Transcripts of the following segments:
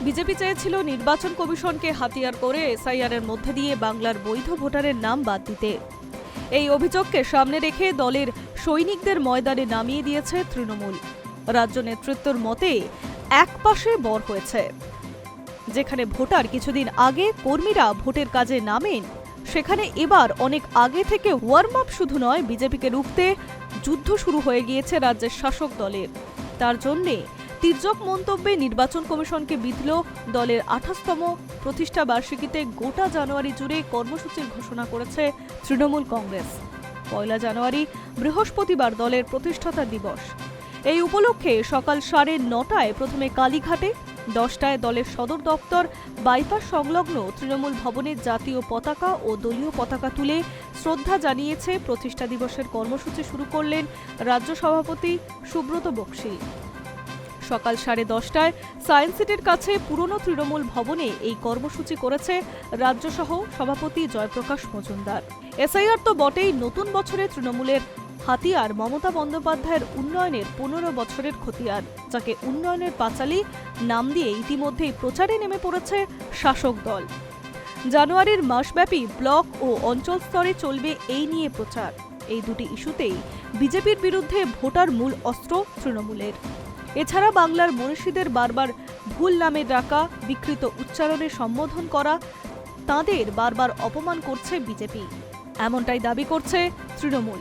BJP চেয়েছিল নির্বাচন কমিশনকে হাতিয়ার করে এসআইআর এর মধ্যে দিয়ে বাংলার বৈধ ভোটারের নাম বাদ দিতে। এই অভিযোগকে সামনে রেখে দলের সৈনিকদের ময়দানে নামিয়ে দিয়েছে তৃণমূল। রাজ্য নেতৃত্বের মতে একপাশে বর হয়েছে। যেখানে ভোটার কিছুদিন আগে কর্মীরা ভোটের কাজে নামেন, সেখানে এবার অনেক আগে থেকে ওয়ার্ম আপ শুধু নয়, বিজেপিকে রুখতে যুদ্ধ শুরু হয়ে গিয়েছে রাজ্যের শাসক দলের। তার জন্যে তির্যক মন্তব্যে নির্বাচন কমিশনকে বিঁধল দলের 28তম প্রতিষ্ঠা বার্ষিকীতে গোটা জানুয়ারি জুড়ে কর্মসূচির ঘোষণা করেছে তৃণমূল কংগ্রেস। 1 জানুয়ারি বৃহস্পতিবার দলের প্রতিষ্ঠাতা দিবস। এই উপলক্ষে সকাল 9:30টায় প্রথমে কালীঘাটে, 10টায় দলের সদর দপ্তর বাইপাস সংলগ্ন তৃণমূল ভবনের জাতীয় পতাকা ও দলীয় পতাকা তুলে শ্রদ্ধা জানিয়েছে। প্রতিষ্ঠা দিবসের কর্মসূচি শুরু করলেন রাজ্য সভাপতি সুব্রত বক্সী। সকাল 10:30টায় সায়েন্স সিটির কাছে পুরনো তৃণমূল ভবনে এই কর্মসূচি করেছে রাজ্যসহ সভাপতি জয়প্রকাশ মজুমদার। এসআইআর তো বটেই, নতুন বছরে তৃণমূলের হাতিয়ার মমতা বন্দ্যোপাধ্যায়ের উন্নয়নের 15 বছরের খতিয়ান, যাকে উন্নয়নের পাঁচালী নাম দিয়ে ইতিমধ্যেই প্রচারে নেমে পড়েছে শাসক দল। জানুয়ারির মাসব্যাপী ব্লক ও অঞ্চল স্তরে চলবে এই নিয়ে প্রচার। এই দুটি ইস্যুতেই বিজেপির বিরুদ্ধে ভোটার মূল অস্ত্র তৃণমূলের। এছাড়া বাংলার মনীষীদের বারবার ভুল নামে ডাকা, বিকৃত উচ্চারণে সম্বোধন করা, তাঁদের বারবার অপমান করছে বিজেপি, এমনটাই দাবি করছে তৃণমূল।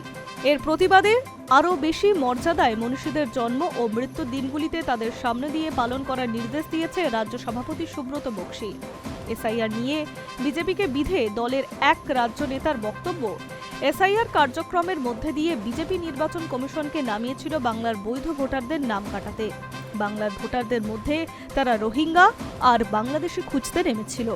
এর প্রতিবাদে আরও বেশি মর্যাদায় মনীষীদের জন্ম ও মৃত্যুর দিনগুলিতে তাদের সামনে দিয়ে পালন করার নির্দেশ দিয়েছে রাজ্য সভাপতি সুব্রত বক্সী। এসআইআর নিয়ে বিজেপিকে বিধে দলের এক রাজ্য নেতার বক্তব্য, এসআইআর কার্যক্রমের মধ্যে দিয়ে বিজেপি নির্বাচন কমিশনকে নামিয়েছিল বাংলার বৈধ ভোটারদের নাম কাটাতে। বাংলার ভোটারদের মধ্যে তারা রোহিঙ্গা আর বাংলাদেশি খুঁজতে নেমেছিল।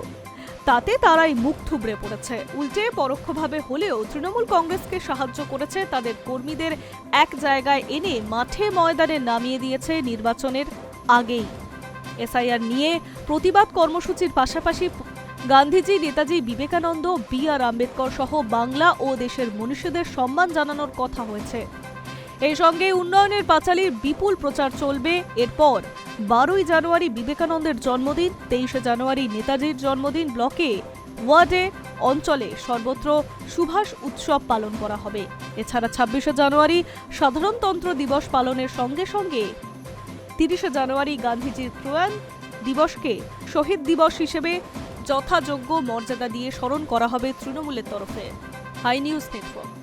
তাতে তারাই মুখ থুবড়ে পড়েছে। উল্টে পরোক্ষভাবে হলেও তৃণমূল কংগ্রেসকে সাহায্য করেছে, তাদের কর্মীদের এক জায়গায় এনে মাঠে ময়দানে নামিয়ে দিয়েছে নির্বাচনের আগেই। এসআইআর নিয়ে প্রতিবাদ কর্মসূচির পাশাপাশি গান্ধীজি, নেতাজি, বিবেকানন্দ, বি.আর. আম্বেদকর সহ বাংলা ও দেশের মনীষীদের সম্মান জানানোর কথা হয়েছে। এই সঙ্গে উন্নয়নের পাঁচালীর বিপুল প্রচার চলবে। এরপর 12 জানুয়ারি বিবেকানন্দের জন্মদিন, 23 জানুয়ারি নেতাজির জন্মদিন। ব্লকে, ওয়ার্ডে, অঞ্চলে সর্বত্র সুভাষ উৎসব পালন করা হবে। এছাড়া 26 জানুয়ারি সাধারণতন্ত্র দিবস পালনের সঙ্গে সঙ্গে 30 জানুয়ারি গান্ধীজির প্রয়াণ দিবসকে শহীদ দিবস হিসেবে যথাযোগ্য মর্যাদা দিয়ে স্মরণ করা হবে তৃণমূলের তরফে। High news network.